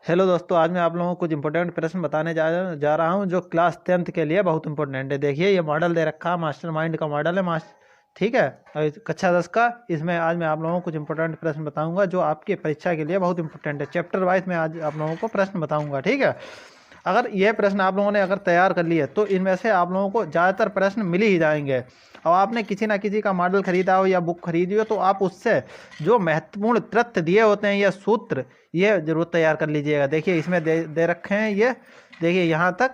Hello दोस्तों, आज मैं आप लोगों को कुछ इंपॉर्टेंट प्रश्न बताने जा रहा हूं जो क्लास 10th के लिए बहुत इंपॉर्टेंट है। देखिए, ये मॉडल दे रखा है, मास्टरमाइंड का मॉडल है। ठीक है। और कक्षा 10 का इसमें आज मैं आप लोगों को कुछ इंपॉर्टेंट प्रश्न बताऊंगा जो आपकी परीक्षा के लिए बहुत इंपॉर्टेंट है। चैप्टर वाइज मैं आज आप लोगों को प्रश्न बताऊंगा। ठीक है। अगर ये प्रश्न आप लोगों ने अगर तैयार कर लिए तो इनमें से आप लोगों को ज़्यादातर प्रश्न मिल ही जाएंगे। और आपने किसी ना किसी का मॉडल खरीदा हो या बुक खरीदी हो तो आप उससे जो महत्वपूर्ण तथ्य दिए होते हैं या सूत्र, ये जरूर तैयार कर लीजिएगा। देखिए, इसमें दे रखे हैं ये। देखिए यहाँ तक।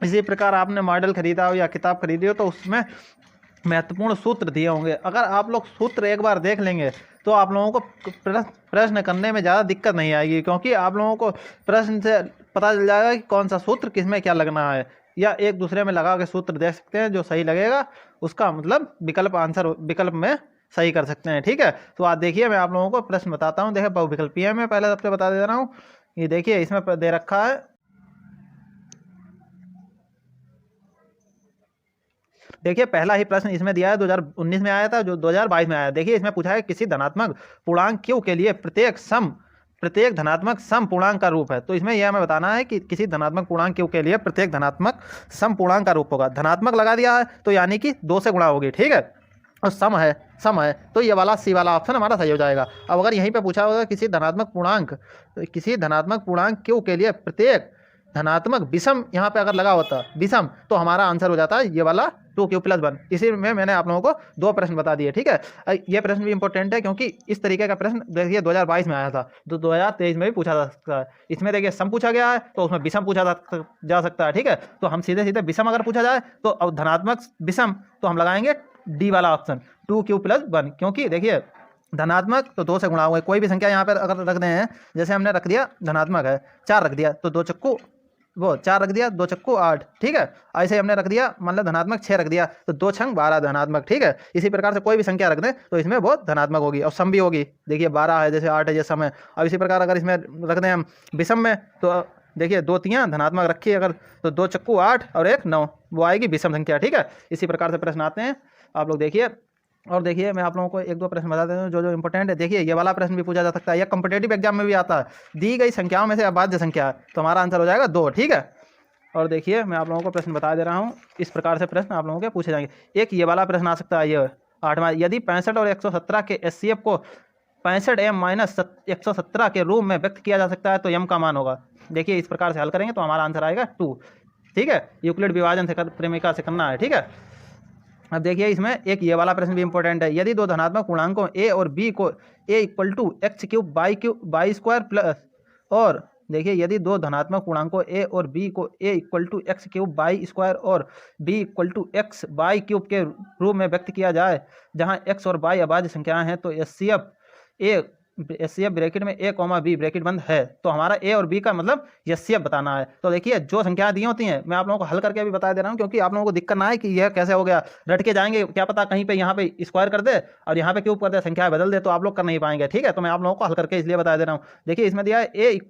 इसी प्रकार आपने मॉडल खरीदा हो या किताब खरीदी हो तो उसमें महत्वपूर्ण सूत्र दिए होंगे। अगर आप लोग सूत्र एक बार देख लेंगे तो आप लोगों को प्रश्न करने में ज़्यादा दिक्कत नहीं आएगी, क्योंकि आप लोगों को प्रश्न से पता चल जाएगा कि कौन सा सूत्र किस में क्या लगना है। या एक दूसरे में लगा के सूत्र देख सकते हैं, जो सही लगेगा उसका मतलब विकल्प में सही कर सकते हैं। ठीक है। तो आप देखिए, मैं आप लोगों को प्रश्न बताता हूँ। देखिए, बहुविकल्पीय में पहले सबसे बता दे रहा हूँ। ये देखिए, इसमें दे रखा है। देखिए, पहला ही प्रश्न इसमें दिया है, 2019 में आया था, जो 2022 में आया। देखिए, इसमें पूछा है किसी धनात्मक पूर्णांक q के लिए प्रत्येक धनात्मक सम पूर्णांक का रूप है। तो इसमें यह हमें बताना है कि किसी धनात्मक पूर्णांक q के लिए प्रत्येक धनात्मक सम पूर्णांक का रूप होगा। धनात्मक लगा दिया है तो यानी कि 2 से गुणा होगी। ठीक है। और सम है तो ये वाला सी वाला ऑप्शन हमारा सही हो जाएगा। अब अगर यहीं पे पूछा होगा किसी धनात्मक पूर्णांक q के लिए प्रत्येक धनात्मक विषम, यहाँ पे अगर लगा होता विषम, तो हमारा आंसर हो जाता है ये वाला 2q+1। इसी में मैंने आप लोगों को 2 प्रश्न बता दिए। ठीक है। ये प्रश्न भी इंपॉर्टेंट है, क्योंकि इस तरीके का प्रश्न देखिए 2022 में आया था, तो 2023 में भी पूछा जा सकता है। इसमें देखिए सम पूछा गया है तो उसमें विषम पूछा जा सकता है। ठीक है। तो हम सीधे सीधे विषम अगर पूछा जाए तो अब धनात्मक विषम तो हम लगाएंगे डी वाला ऑप्शन 2q+1, क्योंकि देखिए धनात्मक तो 2 से गुणा हुआ है। कोई भी संख्या यहाँ पर अगर रख दें हैं, जैसे हमने रख दिया धनात्मक है 4 रख दिया तो 2 चक्कू 4 रख दिया, 2 चक्कू 8। ठीक है। ऐसे हमने रख दिया, मतलब धनात्मक 6 रख दिया तो 2 छंग 12 धनात्मक। ठीक है। इसी प्रकार से कोई भी संख्या रख दें तो इसमें वो धनात्मक होगी और सम भी होगी। देखिए 12 है, जैसे 8 है, जैसे सम है। अब इसी प्रकार अगर इसमें रख दें हम विषम में, तो देखिए 2 तियाँ धनात्मक रखी अगर, तो 2 चक्कू 8 और 1 9, वो आएगी विषम संख्या। ठीक है। इसी प्रकार से प्रश्न आते हैं, आप लोग देखिए। और देखिए, मैं आप लोगों को 1-2 प्रश्न बता देता हूँ जो इंपॉर्टेंट है। देखिए, ये वाला प्रश्न भी पूछा जा सकता है, या कॉम्पिटेटिव एग्जाम में भी आता है। दी गई संख्याओं में से अभाज्य संख्या है, तो हमारा आंसर हो जाएगा 2। ठीक है। और देखिए, मैं आप लोगों को प्रश्न बता दे रहा हूँ। इस प्रकार से प्रश्न आप लोगों के पूछे जाएंगे। एक ये वाला प्रश्न आ सकता है, ये 8वां, यदि 65 और 117 के एचसीएफ को 65m-117 के रूप में व्यक्त किया जा सकता है तो m का मान होगा। देखिए, इस प्रकार से हल करेंगे तो हमारा आंसर आएगा 2। ठीक है। यूक्लिड विभाजन से प्रेमिका से करना है। ठीक है। अब देखिए, इसमें एक ये वाला प्रश्न भी इंपॉर्टेंट है। यदि 2 धनात्मक पूर्णांकों a और b को a=x³ और देखिए, यदि 2 धनात्मक पूर्णांकों a और b को a=x³ और b=x/³ के रूप में व्यक्त किया जाए, जहां x और y अभाज्य संख्याएं हैं, तो एचसीएफ ब्रैकेट में a, b ब्रैकेट बंद है, तो हमारा a और b का मतलब एचसीएफ बताना है। तो देखिए, जो संख्याएं दी होती हैं मैं आप लोगों को हल करके भी बता दे रहा हूं, क्योंकि आप लोगों को दिक्कत ना है कि यह कैसे हो गया, रट के जाएंगे, क्या पता कहीं पे यहाँ पे स्क्वायर कर दे और यहाँ पे क्यूब कर दे, संख्याएं बदल दे, तो आप लोग कर नहीं पाएंगे। ठीक है। तो मैं आप लोगों को हल करके इसलिए बता दे रहा हूँ। देखिए, इसमें दिया है a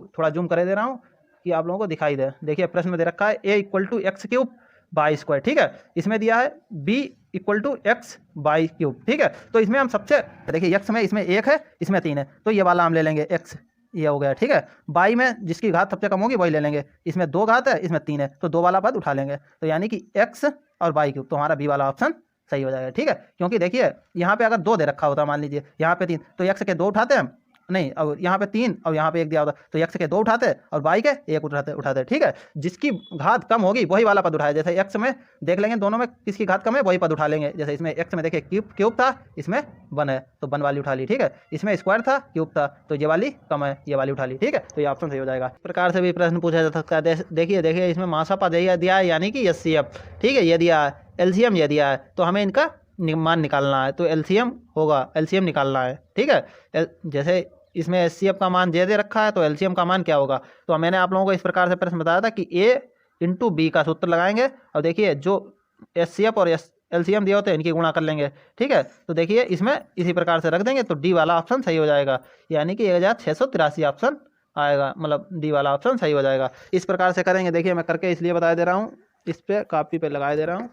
थोड़ा जूम कर दे रहा हूँ कि आप लोगों को दिखाई दे। देखिए, प्रश्न में दे रखा है a=x³ ठीक है। इसमें दिया है b=x/³ ठीक है। तो इसमें हम सबसे देखिए, x में इसमें 1 है, इसमें 3 है, तो ये वाला हम ले लेंगे x, ये हो गया। ठीक है। y में जिसकी घात सबसे कम होगी वही ले लेंगे। इसमें 2 घात है, इसमें 3 है, तो 2 वाला पद उठा लेंगे, तो यानी कि x और y³, तो हमारा b वाला ऑप्शन सही हो जाएगा। ठीक है। क्योंकि देखिए, यहाँ पे अगर 2 दे रखा होता, मान लीजिए यहाँ पे 3, तो x के 2 उठाते हैं, नहीं, और यहाँ पे 3 और यहाँ पे 1 दिया होता, तो x के 2 उठाते और y के 1 उठाते। ठीक है। जिसकी घात कम होगी वही वाला पद उठाए। जैसे x में देख लेंगे, दोनों में किसकी घात कम है वही पद उठा लेंगे। जैसे इसमें x में देखिए क्यूब था, इसमें 1 है, तो 1 वाली उठा ली। ठीक है। इसमें स्क्वायर था, क्यूब था, तो ये वाली कम है, ये वाली उठा ली। ठीक है। तो ये ऑप्शन सही हो जाएगा। इस प्रकार से भी प्रश्न पूछा जा सकता है। देखिए इसमें मासापा दिया है, यानी कि एचसीएफ। ठीक है। ये दिया है, एलसीएम ये दिया है, तो हमें इनका मान निकालना है, तो एलसीएम होगा, एलसीएम निकालना है। ठीक है। जैसे इसमें एचसीएफ का मान दे रखा है, तो एलसीएम का मान क्या होगा, तो मैंने आप लोगों को इस प्रकार से प्रश्न बताया था कि a×b का सूत्र लगाएंगे, और देखिए जो एचसीएफ और एलसीएम दिए होते हैं इनकी गुणा कर लेंगे। ठीक है। तो देखिए, इसमें इसी प्रकार से रख देंगे तो डी वाला ऑप्शन सही हो जाएगा, यानी कि 1683 ऑप्शन आएगा, मतलब डी वाला ऑप्शन सही हो जाएगा। इस प्रकार से करेंगे। देखिए, मैं करके इसलिए बता दे रहा हूँ, इस पर कॉपी पे लगा दे रहा हूँ।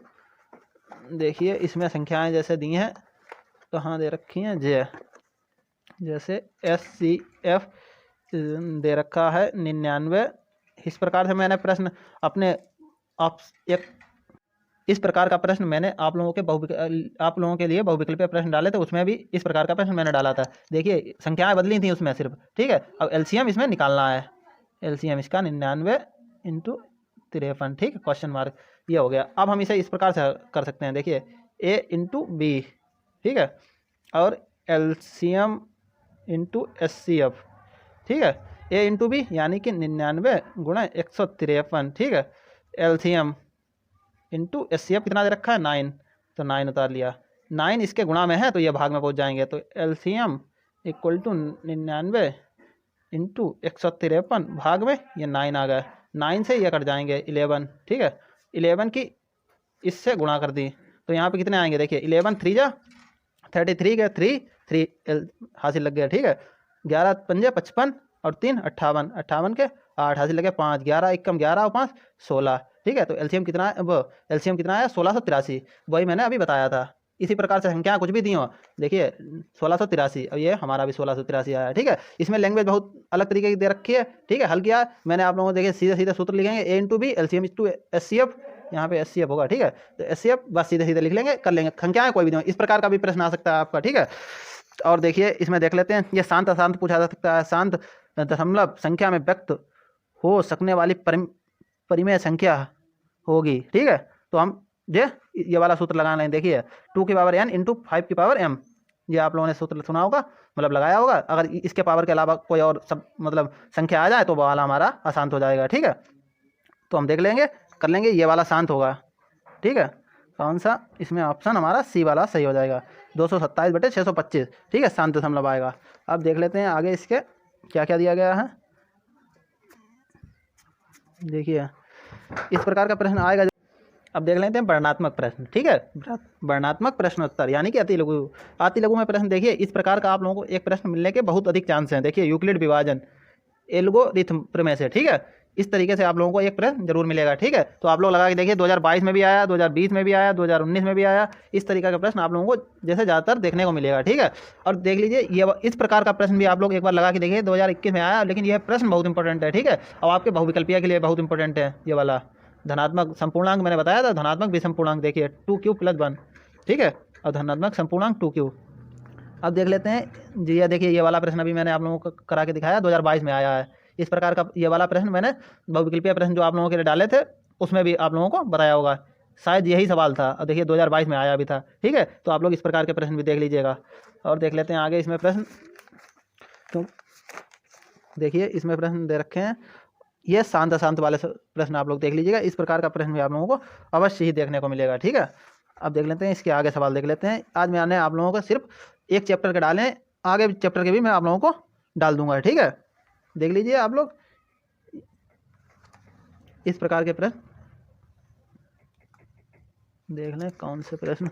देखिए, इसमें संख्याएं जैसे दी हैं, कहाँ दे रखी हैं, जैसे एचसीएफ दे रखा है 99। इस प्रकार से मैंने प्रश्न अपने एक इस प्रकार का प्रश्न मैंने आप लोगों के लिए बहुविकल्पीय प्रश्न डाले थे, उसमें भी इस प्रकार का प्रश्न मैंने डाला था। देखिए संख्याएं बदली थी उसमें सिर्फ, ठीक है। अब एलसीएम इसमें निकालना है, एलसीएम इसका 99 इंटू 53, ठीक है, क्वेश्चन मार्क, ये हो गया। अब हम इसे इस प्रकार से कर सकते हैं, देखिए ए इंटू बी, ठीक है, और एलसीएम इंटू एचसीएफ, ठीक है, ए इंटू बी यानी कि 99 गुणा 153, ठीक है, एलसीएम इंटू एचसीएफ कितना दे रखा है 9, तो 9 उतार लिया, 9 इसके गुणा में है तो ये भाग में पहुंच जाएंगे, तो एलसीएम इक्वल टू 99 इंटू 153 भाग में ये 9 आ गया, 9 से ये कट जाएंगे 11, ठीक है, 11 की इससे गुणा कर दी तो यहाँ पे कितने आएंगे, देखिए 11 3 जा 33 के 3 हासिल लग गया, ठीक है, 11 पंजे 55 और 3 58, 58 के 8 हासिल लगे 5, 11 एकम 11 और 5 16, ठीक है। तो एलसीएम कितना है, वो एलसीएम कितना आया 1683, वही मैंने अभी बताया था। इसी प्रकार से संख्या कुछ भी दी हो, देखिए 1683 और ये हमारा भी 1683 आया, ठीक है। इसमें लैंग्वेज बहुत अलग तरीके की दे रखी है, ठीक है। हल किया मैंने आप लोगों को, देखिए सीधे सीधे सूत्र लिखेंगे, A into B LCM into HCF, यहाँ पे एचसीएफ होगा, ठीक है, तो एचसीएफ बस सीधे सीधे लिख लेंगे, कर लेंगे। संख्याएं कोई भी नहीं, इस प्रकार का भी प्रश्न आ सकता है आपका, ठीक है। और देखिए इसमें देख लेते हैं, ये शांत अशांत पूछा जा सकता है, शांत दशमलव संख्या में व्यक्त हो सकने वाली परिमेय संख्या होगी, ठीक है। तो हम ये वाला सूत्र लगा लें, देखिए 2 की पावर n इंटू 5 की पावर m, ये आप लोगों ने सूत्र सुना होगा, मतलब लगाया होगा। अगर इसके पावर के अलावा कोई और सब मतलब संख्या आ जाए तो वो वाला हमारा अशांत हो जाएगा, ठीक है। तो हम देख लेंगे, कर लेंगे, ये वाला शांत होगा, ठीक है। कौन सा, इसमें ऑप्शन हमारा सी वाला सही हो जाएगा, 227/625, ठीक है, शांत दशमलव आएगा। अब देख लेते हैं आगे इसके क्या क्या दिया गया है, देखिए इस प्रकार का प्रश्न आएगा। अब देख लेते हैं वर्णात्मक प्रश्न, ठीक है, वर्णात्मक प्रश्नोत्तर यानी कि अति लघु में प्रश्न। देखिए इस प्रकार का आप लोगों को एक प्रश्न मिलने के बहुत अधिक चांस हैं, देखिए यूक्लिड विभाजन एल्गोरिथम प्रमेय से, ठीक है, इस तरीके से आप लोगों को एक प्रश्न जरूर मिलेगा, ठीक है। तो आप लोग लगा के देखिए, 2022 में भी आया, 2020 में भी आया, 2019 में भी आया, इस तरीके का प्रश्न आप लोगों को जैसे ज़्यादातर देखने को मिलेगा, ठीक है। और देख लीजिए ये इस प्रकार का प्रश्न भी आप लोग एक बार लगा के देखिए, 2021 में आया, लेकिन यह प्रश्न बहुत इंपॉर्टेंट है, ठीक है, और आपके बहुविकल्पीय के लिए बहुत इंपॉर्टेंट है ये वाला। धनात्मक संपूर्णांक मैंने बताया था, धनात्मक विषम पूर्णांक, देखिए 2q + 1, ठीक है, और धनात्मक संपूर्णांक 2q। अब देख लेते हैं जी, ये देखिए ये वाला प्रश्न अभी मैंने आप लोगों को करा के दिखाया, 2022 में आया है। इस प्रकार का ये वाला प्रश्न मैंने बहुविकल्पीय प्रश्न जो आप लोगों के लिए डाले थे उसमें भी आप लोगों को बताया होगा, शायद यही सवाल था, और देखिए 2022 में आया भी था, ठीक है। तो आप लोग इस प्रकार के प्रश्न भी देख लीजिएगा। और देख लेते हैं आगे इसमें प्रश्न, तो देखिए इसमें प्रश्न दे रखे हैं, ये शांत अशांत वाले प्रश्न आप लोग देख लीजिएगा, इस प्रकार का प्रश्न भी आप लोगों को अवश्य ही देखने को मिलेगा, ठीक है। अब देख लेते हैं इसके आगे सवाल देख लेते हैं। आज मैंने आप लोगों को सिर्फ एक चैप्टर के डाले, आगे चैप्टर के भी मैं आप लोगों को डाल दूंगा, ठीक है। देख लीजिए आप लोग इस प्रकार के प्रश्न देख लें, कौन से प्रश्न,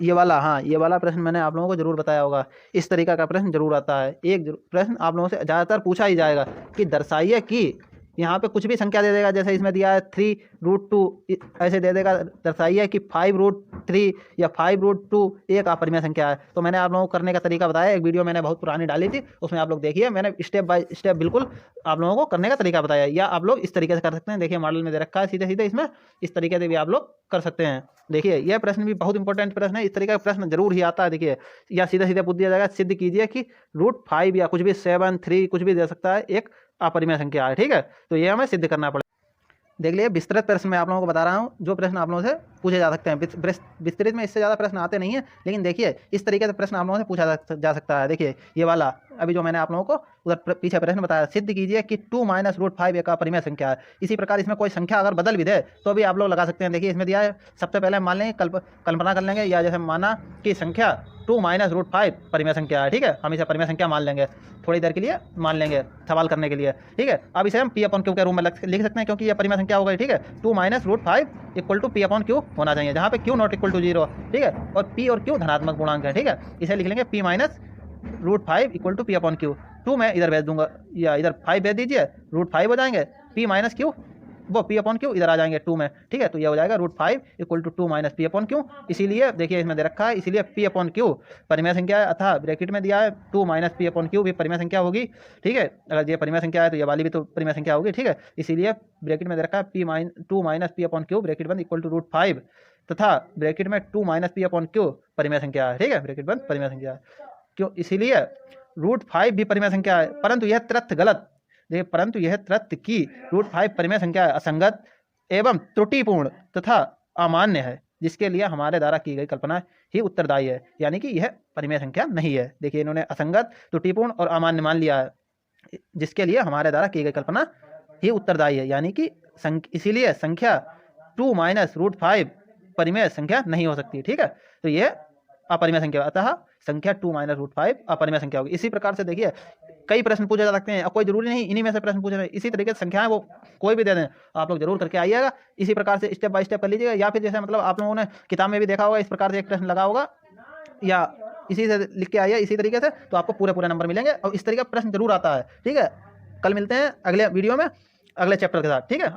ये वाला, हाँ ये वाला प्रश्न मैंने आप लोगों को जरूर बताया होगा, इस तरीका का प्रश्न जरूर आता है। एक प्रश्न आप लोगों से ज़्यादातर पूछा ही जाएगा कि दर्शाइए कि, यहाँ पे कुछ भी संख्या दे देगा, जैसे इसमें दिया है 3√2, ऐसे दे देगा, दर्शाइए कि 5√3 या 5√2 एक अपरिमेय संख्या है। तो मैंने आप लोगों को करने का तरीका बताया, एक वीडियो मैंने बहुत पुरानी डाली थी, उसमें आप लोग देखिए, मैंने स्टेप बाय स्टेप बिल्कुल आप लोगों को करने का तरीका बताया। या आप लोग इस तरीके से कर सकते हैं, देखिए मॉडल में दे रखा है सीधे सीधे, इसमें इस तरीके से भी आप लोग कर सकते हैं। देखिए यह प्रश्न भी बहुत इंपॉर्टेंट प्रश्न है, इस तरीके का प्रश्न जरूर ही आता है। देखिए या सीधे सीधे पूछ दिया जाएगा, सिद्ध कीजिए कि √5 या कुछ भी 7, 3 कुछ भी दे सकता है, एक अपरिमेय संख्या है, ठीक है। तो ये हमें सिद्ध करना पड़ेगा। देख लिए विस्तृत प्रश्न मैं आप लोगों को बता रहा हूँ, जो प्रश्न आप लोगों से पूछे जा सकते हैं। विस्तृत में इससे ज़्यादा प्रश्न आते नहीं है, लेकिन देखिए इस तरीके से प्रश्न आप लोगों से पूछा जा सकता है। देखिए ये वाला अभी जो मैंने आप लोगों को उधर पीछे प्रश्न बताया, सिद्ध कीजिए कि 2 - √5 एक अपरिमेय संख्या है। इसी प्रकार इसमें कोई संख्या अगर बदल भी दे तो भी आप लोग लगा सकते हैं। देखिए इसमें दिया है, सबसे पहले मान लेंगे, कल्पना कर लेंगे, या जैसे माना कि संख्या 2 - √5 परिमेय संख्या है, ठीक है, हम इसे परिमेय संख्या मान लेंगे, थोड़ी देर के लिए मान लेंगे सवाल करने के लिए, ठीक है। अब इसे हम P/Q के रूप में लिख सकते हैं, क्योंकि ये परिमेय संख्या हो गई, ठीक है। 2 - √5 = P/Q होना चाहिए, जहाँ पे Q ≠ = 0, ठीक है, और P और Q धनात्मक पूर्णांक है, ठीक है। इसे लिख लेंगे P - √5 = P/Q। 2 मैं इधर भेज दूंगा, या इधर 5 भेज दीजिए, √5 हो जाएंगे, P - Q वो पी अपॉन क्यू इधर आ जाएंगे 2 में, ठीक है। तो ये हो जाएगा √5 = 2 माइनस पी अपॉन क्यू। इसीलिए देखिए इसमें दे रखा है, इसीलिए पी अपॉन क्यू परिमेय संख्या है, अतः ब्रैकेट में दिया है 2 माइनस पी अपॉन क्यू भी परिमेय संख्या होगी, ठीक है। अगर ये परिमेय संख्या है तो ये वाली भी तो परिमेय संख्या होगी, ठीक है। इसीलिए ब्रैकेट में दे रखा है 2 minus P upon Q bracket बंद = √5 तथा ब्रैकेट में 2 माइनस पी अपॉन क्यू परिमेय संख्या है, ठीक है। ब्रैकेट बंद परिमेय संख्या है, क्यों, इसीलिए √5 भी परिमेय संख्या है, परंतु यह तथ्य गलत, देखिए परंतु यह तथ्य की √5 परिमेय संख्या है असंगत एवं त्रुटिपूर्ण तथा अमान्य है, जिसके लिए हमारे द्वारा की गई कल्पना ही उत्तरदायी है, यानी कि यह परिमेय संख्या नहीं है। देखिए इन्होंने असंगत, त्रुटिपूर्ण और अमान्य मान लिया है, जिसके लिए हमारे द्वारा की गई कल्पना ही उत्तरदायी है, यानी कि इसीलिए संख्या 2 माइनस √5 परिमेय संख्या नहीं हो सकती, ठीक है। तो ये अपरिमेय संख्या, अतः संख्या 2 माइनस √5 अपरिमेय संख्या होगी। इसी प्रकार से देखिए कई प्रश्न पूछे जा सकते हैं, और कोई जरूरी नहीं इन्हीं में से प्रश्न पूछे, इसी तरीके से संख्याएं वो कोई भी दे दें, आप लोग जरूर करके आइएगा। इसी प्रकार से स्टेप बाय स्टेप कर लीजिएगा, या फिर जैसे मतलब आप लोगों ने किताब में भी देखा होगा, इस प्रकार से एक प्रश्न लगा होगा, या इसी से लिख के आइए इसी तरीके से, तो आपको पूरे नंबर मिलेंगे, और इस तरीके का प्रश्न जरूर आता है, ठीक है। कल मिलते हैं अगले वीडियो में अगले चैप्टर के साथ, ठीक है।